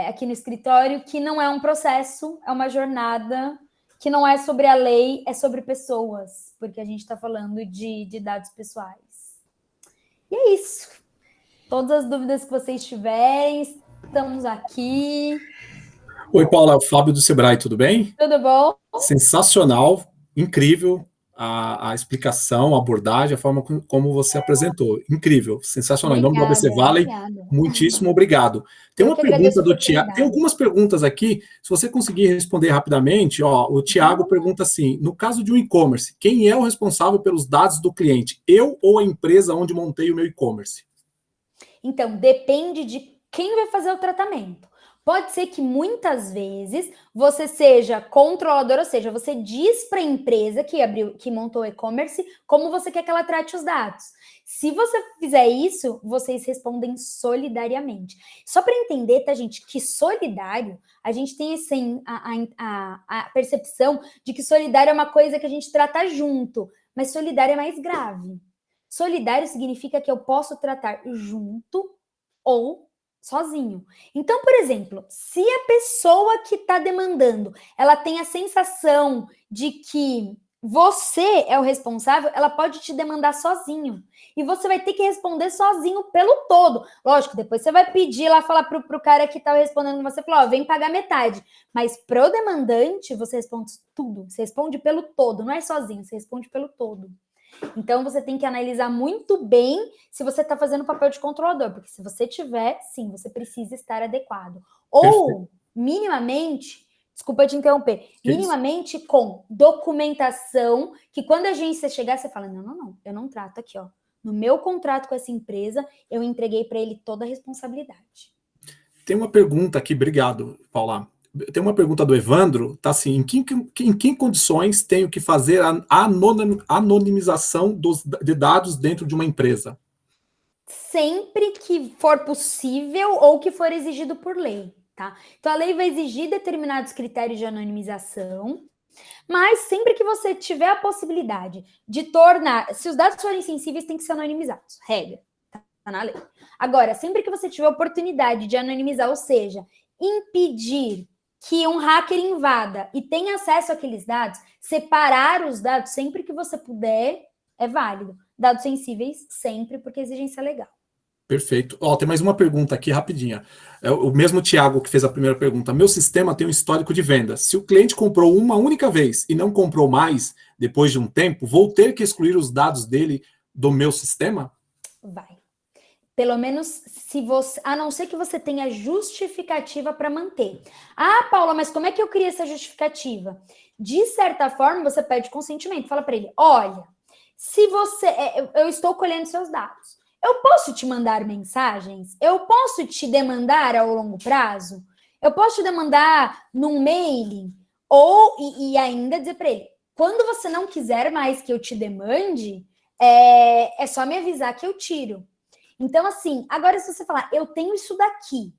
aqui no escritório que não é um processo, é uma jornada, que não é sobre a lei, é sobre pessoas, porque a gente está falando de dados pessoais. E é isso. Todas as dúvidas que vocês tiverem, estamos aqui. Oi, Paula, Fábio do Sebrae, tudo bem? Tudo bom? Sensacional, incrível a explicação, a abordagem, a forma como você apresentou. Incrível, sensacional. Obrigada, em nome da ABC Valley, obrigada. muitíssimo obrigado. Tem uma pergunta do Tiago, tem algumas perguntas aqui, se você conseguir responder rapidamente, o Tiago pergunta assim, no caso de um e-commerce, quem é o responsável pelos dados do cliente? Eu ou a empresa onde montei o meu e-commerce? Então, depende de quem vai fazer o tratamento. Pode ser que muitas vezes você seja controlador, ou seja, você diz para a empresa que montou o e-commerce como você quer que ela trate os dados. Se você fizer isso, vocês respondem solidariamente. Só para entender, tá, gente, que solidário, a gente tem assim, a percepção de que solidário é uma coisa que a gente trata junto, mas solidário é mais grave. Solidário significa que eu posso tratar junto ou sozinho. Então, por exemplo, se a pessoa que está demandando, ela tem a sensação de que você é o responsável, ela pode te demandar sozinho. E você vai ter que responder sozinho pelo todo. Lógico, depois você vai pedir lá, falar pro cara que tá respondendo com você, falar, vem pagar metade. Mas pro demandante, você responde tudo. Você responde pelo todo, não é sozinho, você responde pelo todo. Então, você tem que analisar muito bem se você está fazendo o papel de controlador, porque se você tiver, sim, você precisa estar adequado. Ou, minimamente, desculpa te interromper, minimamente com documentação, que quando a agência chegar, você fala, não, eu não trato aqui, ó. No meu contrato com essa empresa, eu entreguei para ele toda a responsabilidade. Tem uma pergunta aqui, obrigado, Paula. Tem uma pergunta do Evandro, tá assim, em que condições tenho que fazer a anonimização de dados dentro de uma empresa? Sempre que for possível ou que for exigido por lei, tá? Então, a lei vai exigir determinados critérios de anonimização Mas sempre que você tiver a possibilidade de tornar... Se os dados forem sensíveis, tem que ser anonimizados. Regra. Tá na lei. Agora, sempre que você tiver a oportunidade de anonimizar, ou seja, impedir que um hacker invada e tenha acesso àqueles dados, separar os dados sempre que você puder, é válido. Dados sensíveis, sempre, porque é exigência legal. Perfeito. Tem mais uma pergunta aqui, rapidinha. É o mesmo Tiago que fez a primeira pergunta. Meu sistema tem um histórico de vendas. Se o cliente comprou uma única vez e não comprou mais, depois de um tempo, vou ter que excluir os dados dele do meu sistema? Vai. Pelo menos, se você, a não ser que você tenha justificativa para manter. Ah, Paula, mas como é que eu crio essa justificativa? De certa forma, você pede consentimento. Fala para ele, olha, se você... eu estou colhendo seus dados. Eu posso te mandar mensagens? Eu posso te demandar ao longo prazo? Eu posso te demandar num mailing? E ainda dizer para ele, quando você não quiser mais que eu te demande, é só me avisar que eu tiro. Então, assim, agora se você falar, eu tenho isso daqui,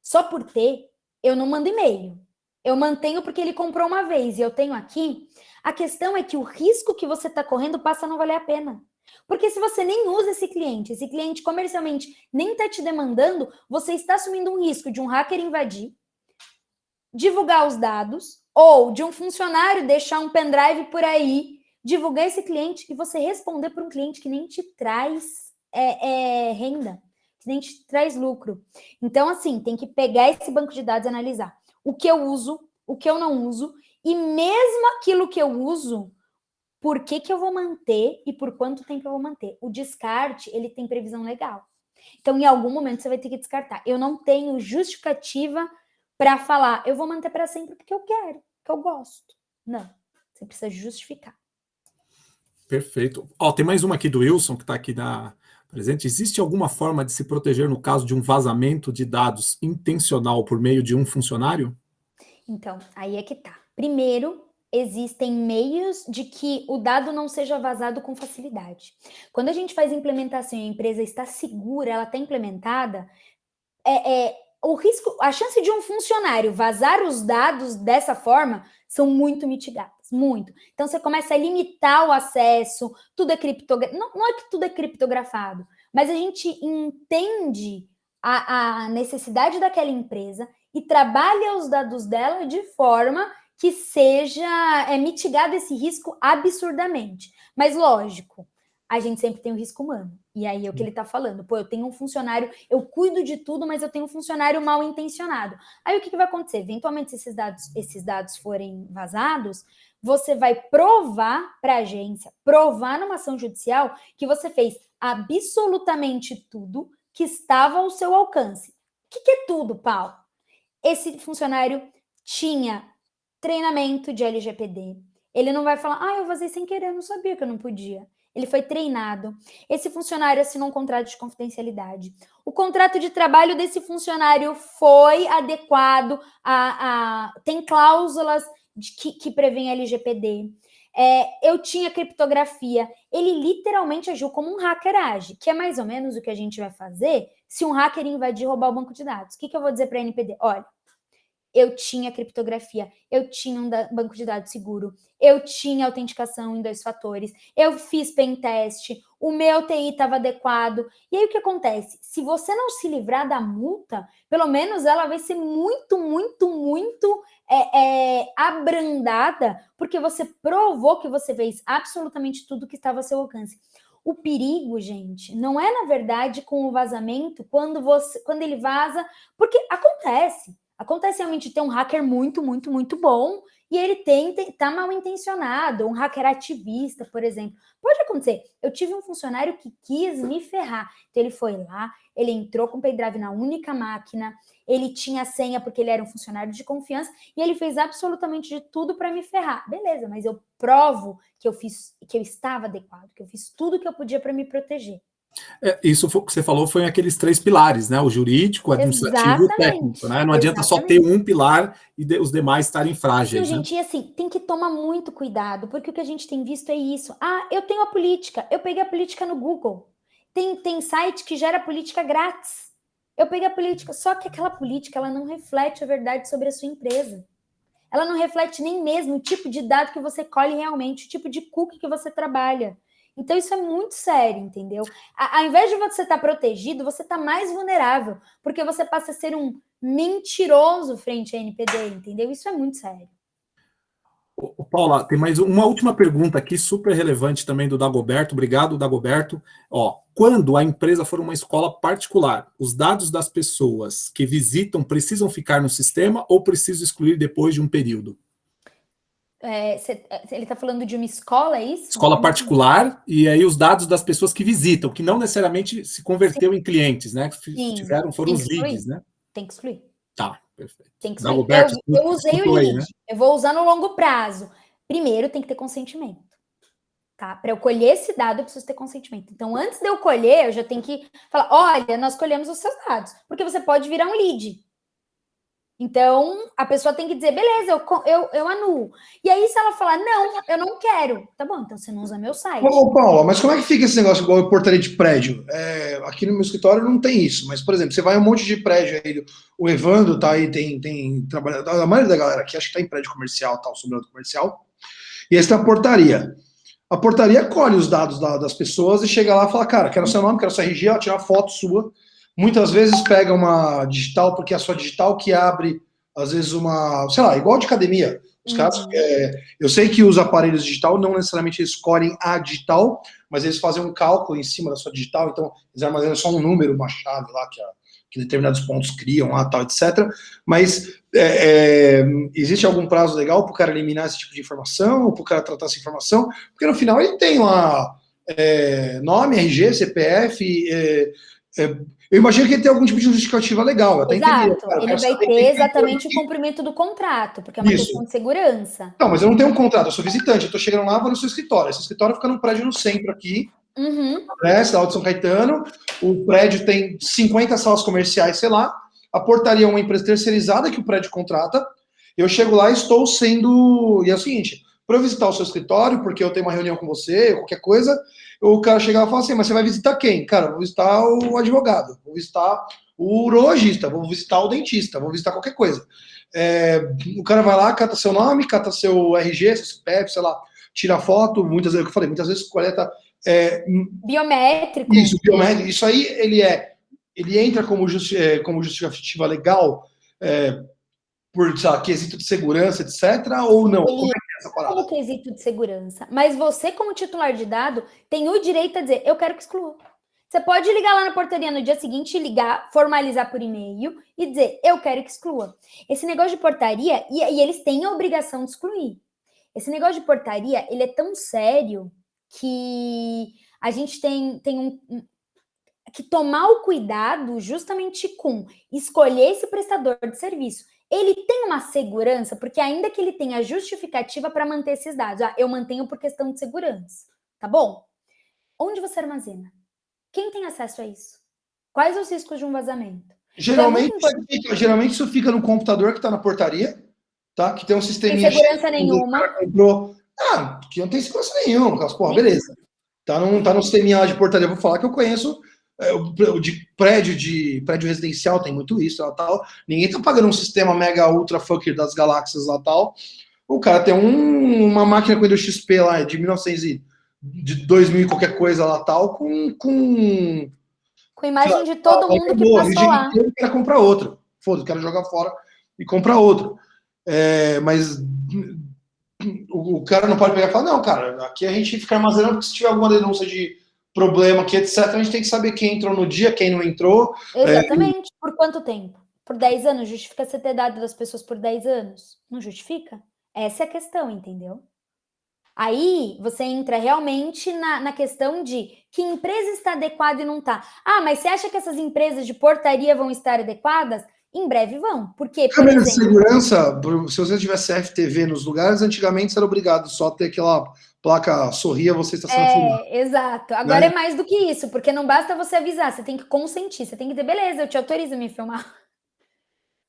só por ter, eu não mando e-mail. Eu mantenho porque ele comprou uma vez e eu tenho aqui. A questão é que o risco que você está correndo passa a não valer a pena. Porque se você nem usa esse cliente comercialmente nem está te demandando, você está assumindo um risco de um hacker invadir, divulgar os dados, ou de um funcionário deixar um pendrive por aí, divulgar esse cliente e você responder para um cliente que nem te traz renda, que nem te traz lucro. Então, assim, tem que pegar esse banco de dados e analisar o que eu uso, o que eu não uso, e mesmo aquilo que eu uso, por que eu vou manter e por quanto tempo eu vou manter. O descarte, ele tem previsão legal. Então, em algum momento, você vai ter que descartar. Eu não tenho justificativa para falar, eu vou manter para sempre porque eu quero, porque eu gosto. Não, você precisa justificar. Perfeito. Tem mais uma aqui do Wilson, que está aqui presente. Existe alguma forma de se proteger no caso de um vazamento de dados intencional por meio de um funcionário? Então, aí é que tá. Primeiro, existem meios de que o dado não seja vazado com facilidade. Quando a gente faz implementação e a empresa está segura, ela está implementada, o risco, a chance de um funcionário vazar os dados dessa forma são muito mitigadas, muito. Então, você começa a limitar o acesso, tudo é criptografado. Não é que tudo é criptografado, mas a gente entende a necessidade daquela empresa e trabalha os dados dela de forma que seja mitigado esse risco absurdamente. Mas, lógico, a gente sempre tem o risco humano. E aí é o que ele está falando. Pô, eu tenho um funcionário, eu cuido de tudo, mas eu tenho um funcionário mal intencionado. Aí o que vai acontecer? Eventualmente, se esses dados forem vazados, você vai provar para a agência, provar numa ação judicial que você fez absolutamente tudo que estava ao seu alcance. O que é tudo, Paulo? Esse funcionário tinha treinamento de LGPD. Ele não vai falar, eu vazei sem querer, eu não sabia que eu não podia. Ele foi treinado. Esse funcionário assinou um contrato de confidencialidade. O contrato de trabalho desse funcionário foi adequado tem cláusulas que prevêem LGPD. Eu tinha criptografia. Ele literalmente agiu como um hacker age, que é mais ou menos o que a gente vai fazer se um hacker invadir e roubar o banco de dados. O que eu vou dizer para a NPD? Olha, eu tinha criptografia, eu tinha um banco de dados seguro, eu tinha autenticação em 2 fatores, eu fiz pentest, o meu TI estava adequado. E aí o que acontece? Se você não se livrar da multa, pelo menos ela vai ser muito, muito, muito abrandada, porque você provou que você fez absolutamente tudo que estava ao seu alcance. O perigo, gente, não é, na verdade, com o vazamento, quando ele vaza, porque acontece. Acontece realmente ter um hacker muito, muito, muito bom e ele tá mal intencionado, um hacker ativista, por exemplo. Pode acontecer. Eu tive um funcionário que quis me ferrar. Então, ele foi lá, ele entrou com o pendrive na única máquina, ele tinha senha porque ele era um funcionário de confiança e ele fez absolutamente de tudo para me ferrar. Beleza, mas eu provo que eu estava adequado, que eu fiz tudo que eu podia para me proteger. Isso que você falou foi aqueles 3 pilares, né? O jurídico, o administrativo e o técnico, né? Não adianta só ter um pilar e os demais estarem frágeis. Gente, e assim, tem que tomar muito cuidado, porque o que a gente tem visto é isso. Eu tenho a política, eu peguei a política no Google. Tem site que gera política grátis. Eu peguei a política, só que aquela política ela não reflete a verdade sobre a sua empresa. ela não reflete nem mesmo o tipo de dado que você colhe realmente, o tipo de cookie que você trabalha. Então, isso é muito sério, entendeu? Ao invés de você estar protegido, você está mais vulnerável, porque você passa a ser um mentiroso frente à NPD, entendeu? Isso é muito sério. Paula, tem mais uma última pergunta aqui, super relevante também do Dagoberto. Obrigado, Dagoberto. Quando a empresa for uma escola particular, os dados das pessoas que visitam precisam ficar no sistema ou precisam excluir depois de um período? Ele está falando de uma escola, é isso? Escola particular, e aí os dados das pessoas que visitam, que não necessariamente se converteu em clientes, né? Foram os leads, né? Tem que excluir. Tá, perfeito. Tem que excluir. Eu usei o lead, né? Eu vou usar no longo prazo. Primeiro tem que ter consentimento. Tá? Para eu colher esse dado, eu preciso ter consentimento. Então, antes de eu colher, eu já tenho que falar, olha, nós colhemos os seus dados, porque você pode virar um lead. Então, a pessoa tem que dizer, beleza, eu anulo. E aí, se ela falar, não, eu não quero, tá bom, então você não usa meu site. Ô, Paula, mas como é que fica esse negócio igual a portaria de prédio? Aqui no meu escritório não tem isso, mas, por exemplo, você vai em um monte de prédio aí, o Evandro tá aí, tem trabalhado, a maioria da galera aqui, acho que tá em prédio comercial, tal, sobrando comercial, e esse tem a portaria. A portaria colhe os dados das pessoas e chega lá e fala, cara, quero seu nome, quero sua RG, ela tira uma foto sua. Muitas vezes pega uma digital, porque é a sua digital que abre, às vezes, uma, sei lá, igual de academia. Os caras, eu sei que os aparelhos digital não necessariamente escolhem a digital, mas eles fazem um cálculo em cima da sua digital, então eles armazenam só um número, uma chave lá que determinados pontos criam lá, tal, etc. Mas existe algum prazo legal para o cara eliminar esse tipo de informação, ou para o cara tratar essa informação? Porque no final ele tem lá nome, RG, CPF, eu imagino que ele tem algum tipo de justificativa legal. Exato, ele vai ter exatamente o cumprimento do contrato, porque é uma questão de segurança. Não, mas eu não tenho um contrato, eu sou visitante, eu tô chegando lá, vou no seu escritório. Esse escritório fica num prédio no centro aqui, cidade de São Caetano, o prédio tem 50 salas comerciais, sei lá, a portaria é uma empresa terceirizada que o prédio contrata, eu chego lá e estou sendo... E é o seguinte, para eu visitar o seu escritório, porque eu tenho uma reunião com você, qualquer coisa, o cara chega lá e fala assim, mas você vai visitar quem? Cara, vou visitar o advogado, vou visitar o urologista, vou visitar o dentista, vou visitar qualquer coisa. O cara vai lá, cata seu nome, cata seu RG, seu CPF, sei lá, tira foto, muitas vezes, eu falei, muitas vezes coleta... biométrico. Isso, biométrico. Isso aí, ele entra como justificativa legal, por, sei lá, quesito de segurança, etc., ou não? Como é que é essa parada? Como quesito de segurança. Mas você, como titular de dado, tem o direito a dizer, eu quero que exclua. Você pode ligar lá na portaria no dia seguinte, ligar, formalizar por e-mail e dizer, eu quero que exclua. Esse negócio de portaria, e eles têm a obrigação de excluir. Esse negócio de portaria, ele é tão sério que a gente tem que tomar o cuidado justamente com escolher esse prestador de serviço. Ele tem uma segurança, porque ainda que ele tenha justificativa para manter esses dados, eu mantenho por questão de segurança, tá bom? Onde você armazena? Quem tem acesso a isso? Quais os riscos de um vazamento? Geralmente isso fica no computador que está na portaria, tá? Que tem um sisteminha... Sem segurança nenhuma. Que não tem segurança nenhuma. Porra, beleza. Tá no sisteminha lá de portaria, vou falar que eu conheço... de prédio residencial tem muito isso, tal. Ninguém tá pagando um sistema mega ultra fucker das galáxias lá, tal. O cara tem uma máquina com Windows XP lá de 2000 e qualquer coisa lá, tal, com imagem de todo mundo que passou lá. Eu quero comprar outro. Foda-se, quero jogar fora e comprar outro. Mas o cara não pode pegar e falar, não, cara, aqui a gente fica armazenando, porque se tiver alguma denúncia de problema aqui, etc., a gente tem que saber quem entrou no dia, quem não entrou. Exatamente. Por quanto tempo? Por 10 anos? Justifica você ter dado das pessoas por 10 anos? Não justifica? Essa é a questão, entendeu? Aí você entra realmente na questão de que empresa está adequada e não está. Mas você acha que essas empresas de portaria vão estar adequadas? Em breve vão. Porque, por exemplo, de segurança, se você tivesse CFTV nos lugares, antigamente você era obrigado só a ter aquela placa sorria, você está sendo filmado. Exato. Agora é mais do que isso, porque não basta você avisar, você tem que consentir, você tem que dizer, beleza, eu te autorizo a me filmar.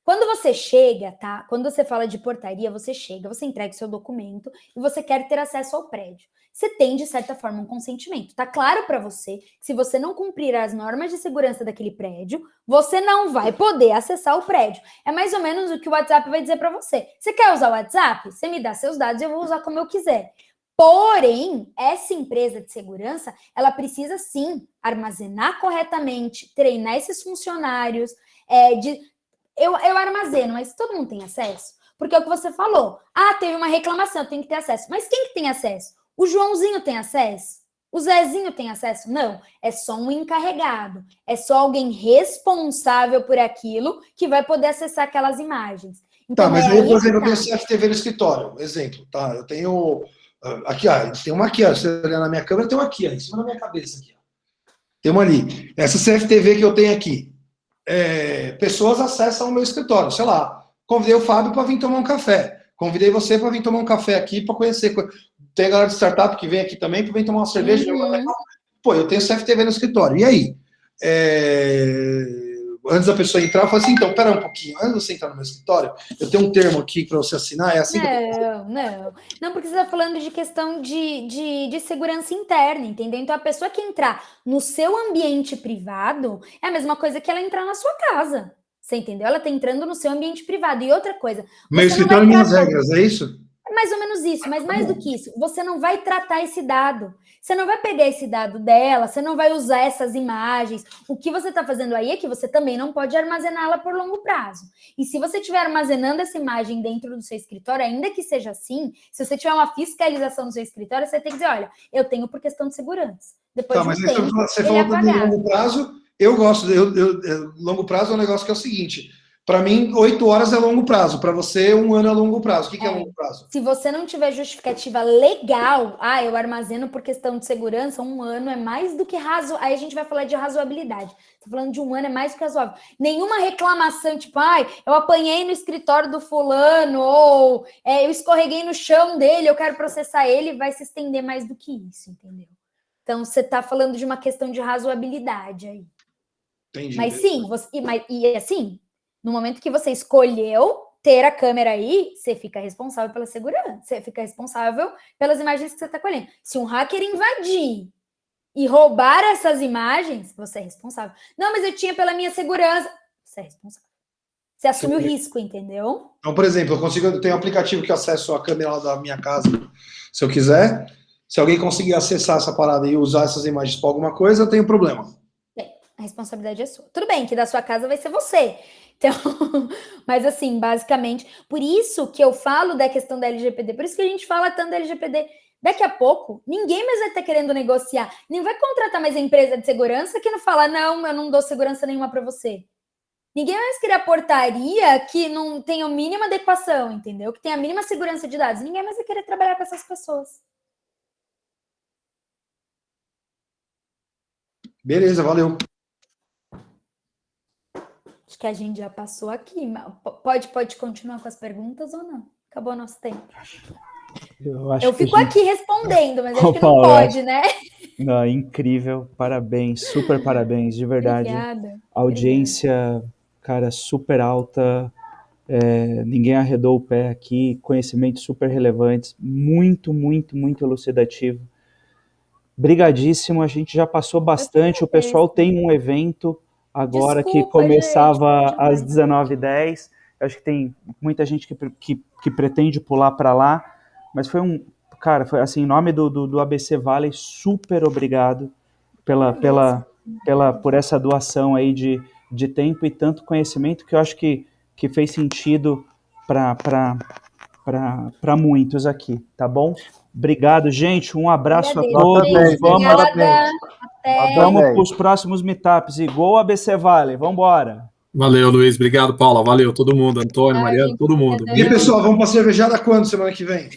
Quando você chega, tá? Quando você fala de portaria, você chega, você entrega o seu documento e você quer ter acesso ao prédio. Você tem, de certa forma, um consentimento. Tá claro para você que se você não cumprir as normas de segurança daquele prédio, você não vai poder acessar o prédio. É mais ou menos o que o WhatsApp vai dizer para você. Você quer usar o WhatsApp? Você me dá seus dados e eu vou usar como eu quiser. Porém, essa empresa de segurança, ela precisa sim armazenar corretamente, treinar esses funcionários, eu armazeno, mas todo mundo tem acesso? Porque é o que você falou. Ah, teve uma reclamação, eu tenho que ter acesso. Mas quem que tem acesso? O Joãozinho tem acesso? O Zezinho tem acesso? Não, é só um encarregado. É só alguém responsável por aquilo que vai poder acessar aquelas imagens. Então, tá, mas aí, por exemplo, eu tenho CFTV no escritório. Exemplo, tá? Eu tenho... Aqui, ó, tem uma aqui, ó. Se você olhar na minha câmera, tem uma aqui, ó, em cima da minha cabeça. Aqui, ó. Tem uma ali. Essa CFTV que eu tenho aqui. Pessoas acessam o meu escritório, sei lá, convidei o Fábio para vir tomar um café, convidei você para vir tomar um café aqui para conhecer, tem a galera de startup que vem aqui também para vir tomar uma cerveja, pô, eu tenho CFTV no escritório, e aí? Antes da pessoa entrar, eu falei assim, então, pera um pouquinho, antes de você entrar no meu escritório, eu tenho um termo aqui para você assinar, é assim Não, porque você está falando de questão de segurança interna, entendeu? Então, a pessoa que entrar no seu ambiente privado é a mesma coisa que ela entrar na sua casa, você entendeu? Ela está entrando no seu ambiente privado. E outra coisa... Meu escritório, minhas regras, é isso? É mais ou menos isso, mas mais do que isso, você não vai tratar esse dado. Você não vai pegar esse dado dela, você não vai usar essas imagens. O que você está fazendo aí é que você também não pode armazená-la por longo prazo. E se você estiver armazenando essa imagem dentro do seu escritório, ainda que seja assim, se você tiver uma fiscalização no seu escritório, você tem que dizer, olha, eu tenho por questão de segurança. Depois mas você falou de longo prazo, eu gosto, longo prazo é um negócio que é o seguinte... Para mim, 8 horas é longo prazo. Para você, 1 ano é longo prazo. O que é longo prazo? Se você não tiver justificativa legal, eu armazeno por questão de segurança, 1 ano é mais do que razoável. Aí a gente vai falar de razoabilidade. Tô falando de 1 ano é mais do que razoável. Nenhuma reclamação, tipo, eu apanhei no escritório do fulano, ou eu escorreguei no chão dele, eu quero processar ele, vai se estender mais do que isso, entendeu? Então, você tá falando de uma questão de razoabilidade aí. Entendi. Mas sim, assim... No momento que você escolheu ter a câmera aí, você fica responsável pela segurança, você fica responsável pelas imagens que você está colhendo. Se um hacker invadir e roubar essas imagens, você é responsável. Não, mas eu tinha pela minha segurança. Você é responsável. Você assume o risco, entendeu? Então, por exemplo, eu tenho um aplicativo que eu acesso a câmera lá da minha casa, se eu quiser. Se alguém conseguir acessar essa parada e usar essas imagens para alguma coisa, eu tenho problema. A responsabilidade é sua. Tudo bem que da sua casa vai ser você. Então, mas assim, basicamente, por isso que eu falo da questão da LGPD, por isso que a gente fala tanto da LGPD. Daqui a pouco, ninguém mais vai estar querendo negociar, nem vai contratar mais a empresa de segurança que não fala, não, eu não dou segurança nenhuma para você. Ninguém mais querer a portaria que não tem a mínima adequação, entendeu? Que tem a mínima segurança de dados. Ninguém mais vai querer trabalhar com essas pessoas. Beleza, valeu. Acho que a gente já passou aqui. Pode continuar com as perguntas ou não? Acabou o nosso tempo. Eu fico aqui respondendo, mas acho que não pode, né? Não, incrível, parabéns, super parabéns, de verdade. Obrigada. Audiência, cara, super alta, ninguém arredou o pé aqui, conhecimentos super relevantes, muito, muito, muito elucidativo. Brigadíssimo, a gente já passou bastante, o pessoal tem um evento agora que começava às 19h10, acho que tem muita gente que pretende pular para lá, mas foi foi assim, em nome do ABC Valley, super obrigado por essa doação aí de tempo e tanto conhecimento que eu acho que fez sentido para muitos aqui, tá bom? Obrigado, gente, um abraço a todos, vamos para os próximos meetups, igual ABC Valley, vamos embora. Valeu, Luiz, obrigado, Paula, valeu, todo mundo, Antônio, Mariana, todo mundo. E pessoal, vamos para a cervejada quando, semana que vem?